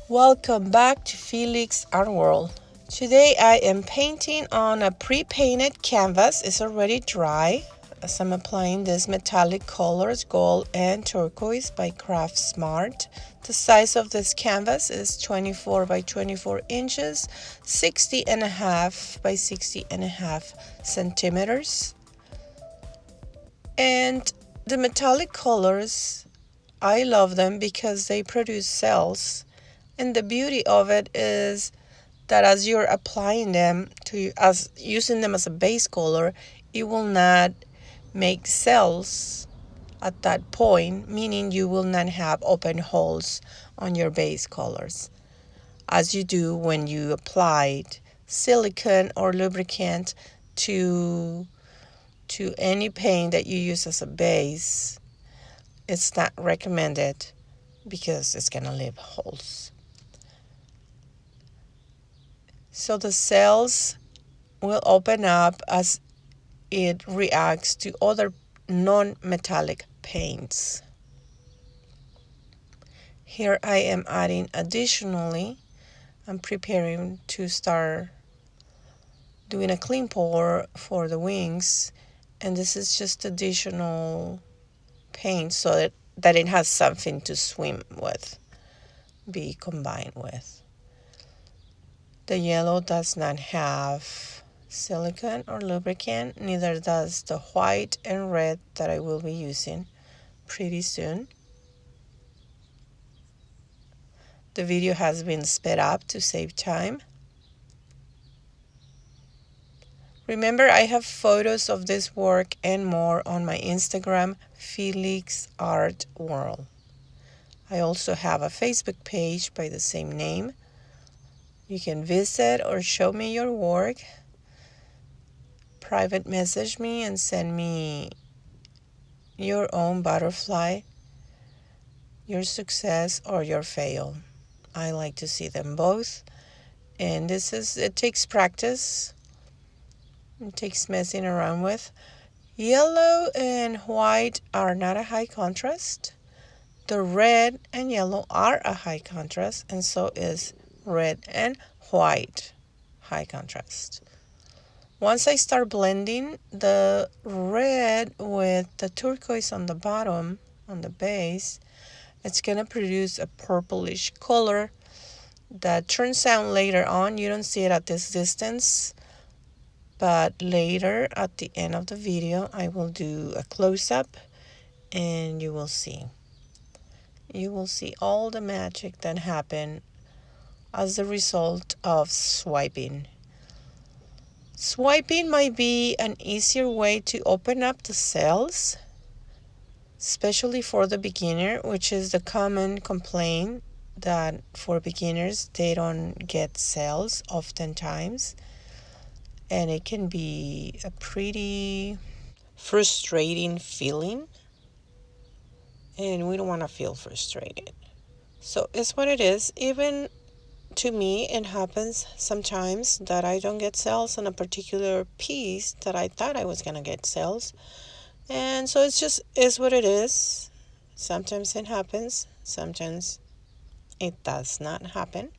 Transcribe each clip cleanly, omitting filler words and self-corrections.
Welcome back to Felix Art World. Today I am painting on a pre-painted canvas. It's already dry as I'm applying these metallic colors, gold and turquoise by craftsmart. The size of this canvas is 24 by 24 inches, 60.5 by 60.5 centimeters. And the metallic colors, I love them because they produce cells. And the beauty of it is that as you're applying them as using them as a base color, it will not make cells at that point, meaning you will not have open holes on your base colors, as you do when you applied silicone or lubricant to any paint that you use as a base. It's not recommended because it's gonna leave holes. So the cells will open up as it reacts to other non-metallic paints. Here I am adding additionally, I'm preparing to start doing a clean pour for the wings, and this is just additional paint so that it has something to swim with, be combined with. The yellow does not have silicone or lubricant, neither does the white and red that I will be using pretty soon. The video has been sped up to save time. Remember, I have photos of this work and more on my Instagram, Felix Art World. I also have a Facebook page by the same name. You can visit or show me your work. Private message me and send me your own butterfly, your success or your fail. I like to see them both. And it takes practice. It takes messing around with. Yellow and white are not a high contrast. The red and yellow are a high contrast, and so is red and white high contrast. Once I start blending the red with the turquoise on the bottom, on the base, it's going to produce a purplish color that turns out later on. You don't see it at this distance, but later at the end of the video, I will do a close-up and you will see. You will see all the magic that happened as a result of swiping. Swiping might be an easier way to open up the cells, especially for the beginner, which is the common complaint that for beginners they don't get cells oftentimes, and it can be a pretty frustrating feeling, and we don't want to feel frustrated. So it's what it is. Even to me, it happens sometimes that I don't get cells on a particular piece that I thought I was going to get cells. And so is what it is. Sometimes it happens. Sometimes it does not happen.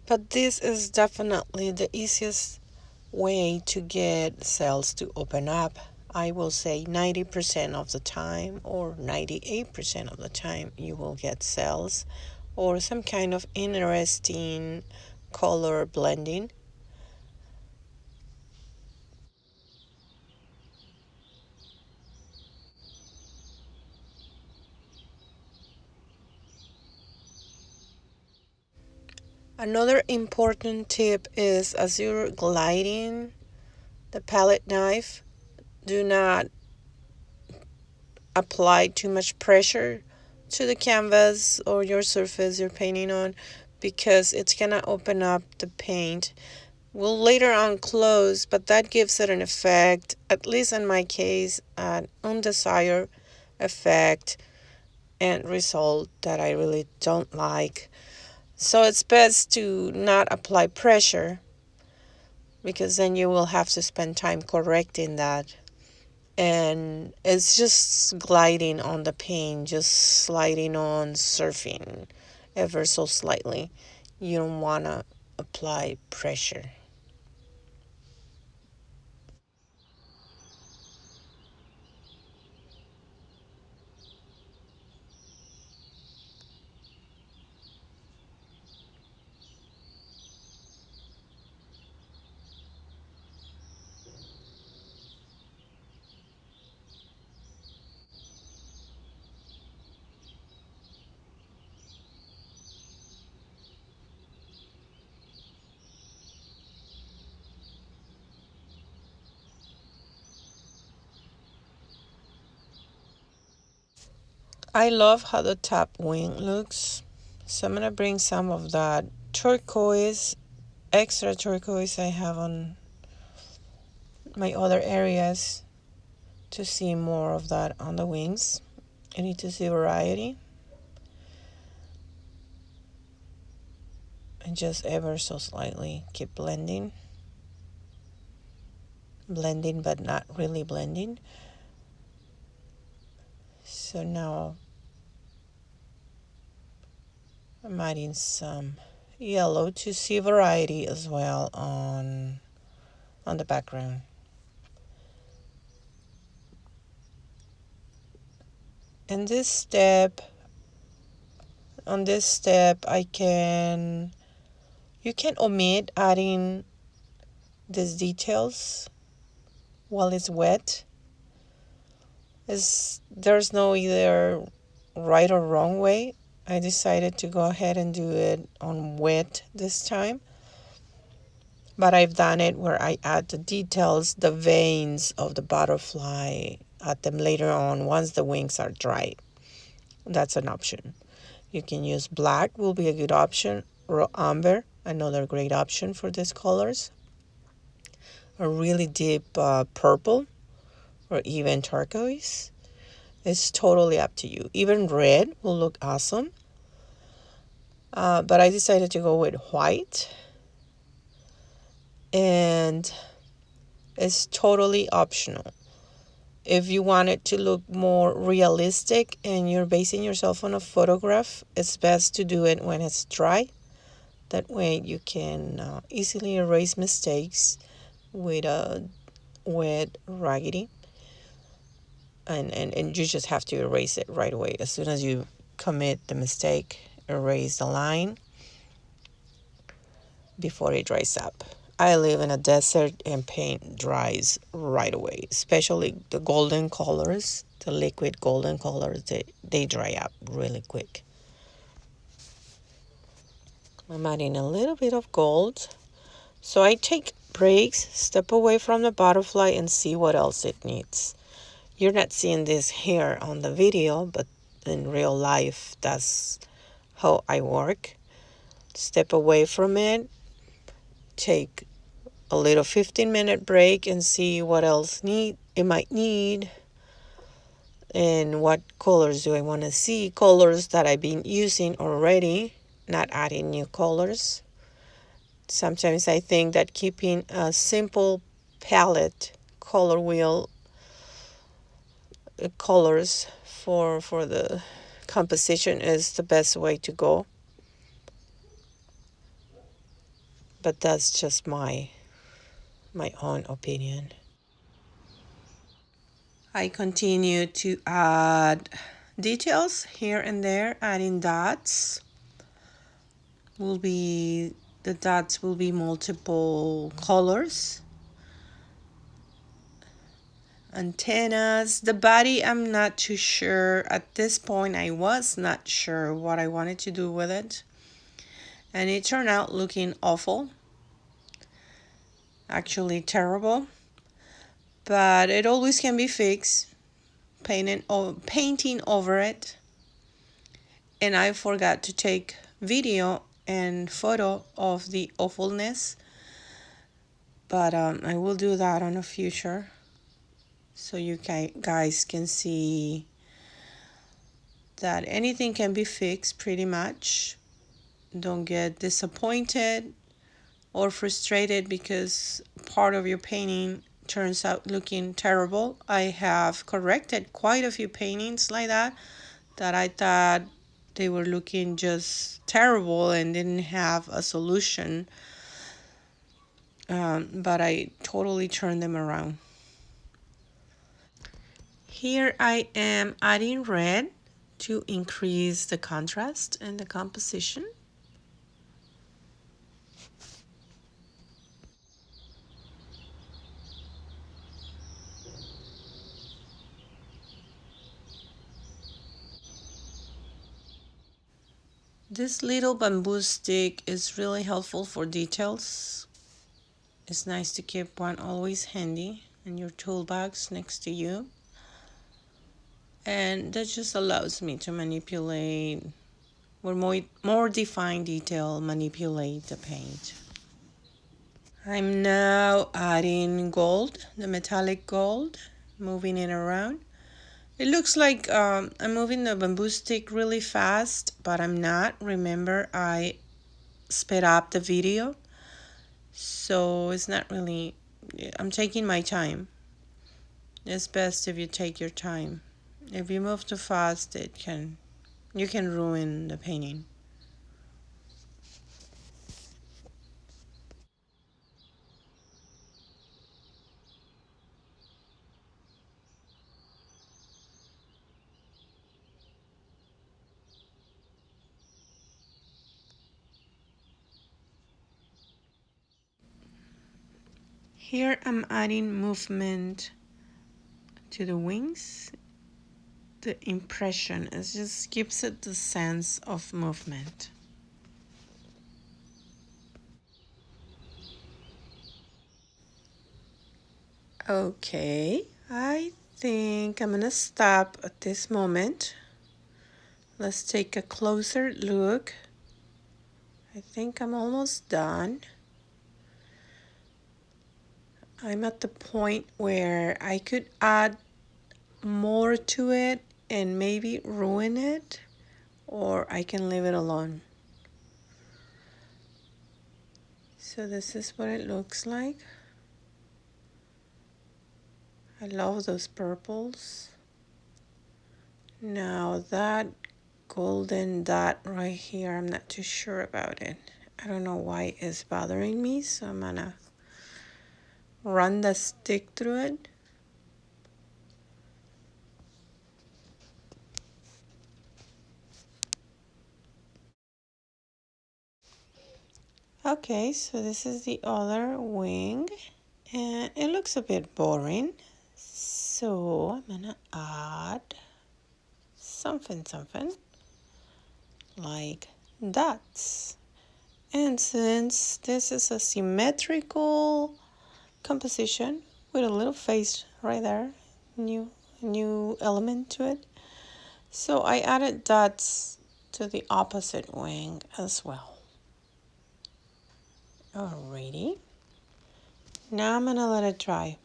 But this is definitely the easiest way to get cells to open up. I will say 90% of the time or 98% of the time you will get cells or some kind of interesting color blending. Another important tip is as you're gliding the palette knife, do not apply too much pressure to the canvas or your surface you're painting on, because it's gonna open up the paint. Will later on close, but that gives it an effect, at least in my case, an undesired effect and result that I really don't like. So it's best to not apply pressure, because then you will have to spend time correcting that. and it's just gliding on the paint, just sliding on, surfing ever so slightly. You don't want to apply pressure. I love how the top wing looks, so I'm gonna bring some of that turquoise, extra turquoise I have on my other areas to see more of that on the wings. I need to see variety, and just ever so slightly keep blending but not really blending. So now I'm adding some yellow to see variety as well on the background. And on this step you can omit adding these details while it's wet. There's no either right or wrong way. I decided to go ahead and do it on wet this time. But I've done it where I add the details, the veins of the butterfly, add them later on once the wings are dry. That's an option. You can use black, will be a good option, or amber, another great option for these colors. A really deep purple or even turquoise. It's totally up to you. Even red will look awesome. But I decided to go with white. And it's totally optional. If you want it to look more realistic and you're basing yourself on a photograph, it's best to do it when it's dry. That way you can easily erase mistakes with a wet raggedy. And you just have to erase it right away. As soon as you commit the mistake, erase the line before it dries up. I live in a desert and paint dries right away, especially the golden colors, the liquid golden colors, they dry up really quick. I'm adding a little bit of gold. So I take breaks, step away from the butterfly and see what else it needs. You're not seeing this here on the video, but in real life, that's how I work. Step away from it, take a little 15-minute break and see what else it might need and what colors do I want to see. Colors that I've been using already, not adding new colors. Sometimes I think that keeping a simple palette color wheel colors for the composition is the best way to go. But that's just my own opinion. I continue to add details here and there, adding dots. The dots will be multiple colors. Antennas. The body, I'm not too sure. At this point, I was not sure what I wanted to do with it. And it turned out looking awful. Actually terrible. But it always can be fixed. Painting over it. And I forgot to take video and photo of the awfulness. But I will do that on a future. So you guys can see that anything can be fixed pretty much. Don't get disappointed or frustrated because part of your painting turns out looking terrible. I have corrected quite a few paintings like that I thought they were looking just terrible and didn't have a solution. But I totally turned them around. Here I am adding red to increase the contrast and the composition. This little bamboo stick is really helpful for details. It's nice to keep one always handy in your toolbox next to you. And that just allows me to manipulate, with more defined detail, manipulate the paint. I'm now adding gold, the metallic gold, moving it around. It looks like I'm moving the bamboo stick really fast, but I'm not. Remember, I sped up the video, so it's not really, I'm taking my time. It's best if you take your time. If you move too fast, you can ruin the painting. Here I'm adding movement to the wings. The impression, it just gives it the sense of movement. Okay, I think I'm gonna stop at this moment. Let's take a closer look. I think I'm almost done. I'm at the point where I could add more to it and maybe ruin it, or I can leave it alone. So this is what it looks like. I love those purples. Now that golden dot right here, I'm not too sure about it. I don't know why it's bothering me, so I'm gonna run the stick through it. Okay, so this is the other wing, and it looks a bit boring. So I'm gonna add something like dots. And since this is a symmetrical composition with a little face right there, new element to it, so I added dots to the opposite wing as well. Alrighty, now I'm gonna let it dry.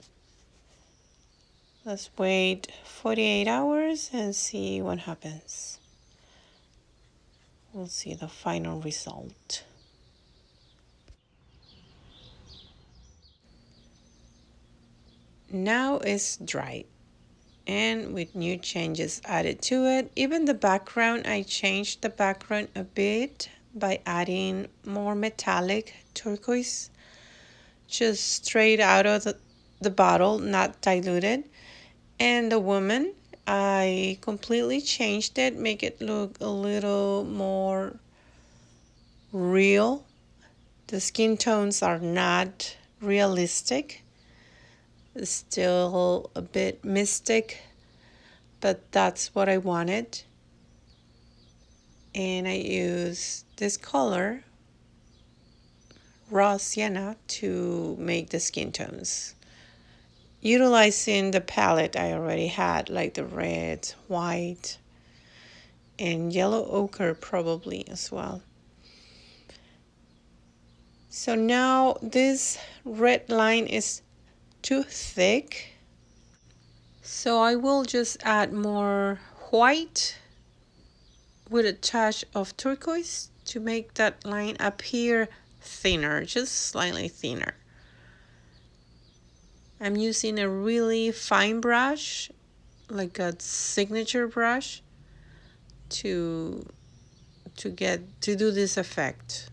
Let's wait 48 hours and see what happens. We'll see the final result. Now it's dry, and with new changes added to it. Even the background, I changed the background a bit by adding more metallic turquoise, just straight out of the bottle, not diluted. And the woman, I completely changed it, make it look a little more real. The skin tones are not realistic. It's still a bit mystic, but that's what I wanted. And I use this color, raw sienna, to make the skin tones. Utilizing the palette I already had, like the red, white, and yellow ochre probably as well. So now this red line is too thick, so I will just add more white with a touch of turquoise to make that line appear thinner, just slightly thinner. I'm using a really fine brush, like a signature brush, to do this effect.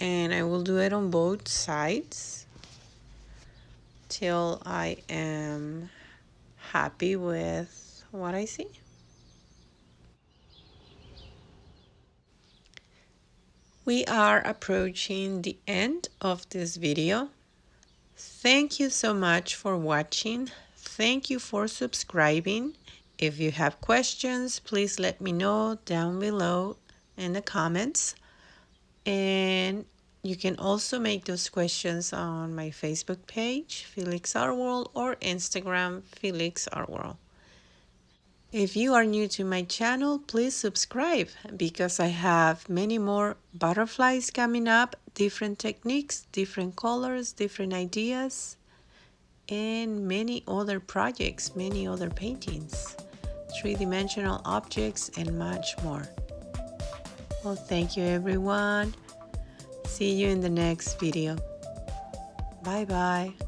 And I will do it on both sides till I am happy with what I see. We are approaching the end of this video. Thank you so much for watching. Thank you for subscribing. If you have questions, please let me know down below in the comments. And you can also make those questions on my Facebook page, Felix Art World, or Instagram, Felix Art World. If you are new to my channel, please subscribe because I have many more butterflies coming up, different techniques, different colors, different ideas, and many other projects, many other paintings, three-dimensional objects, and much more. Well, thank you everyone. See you in the next video. Bye bye.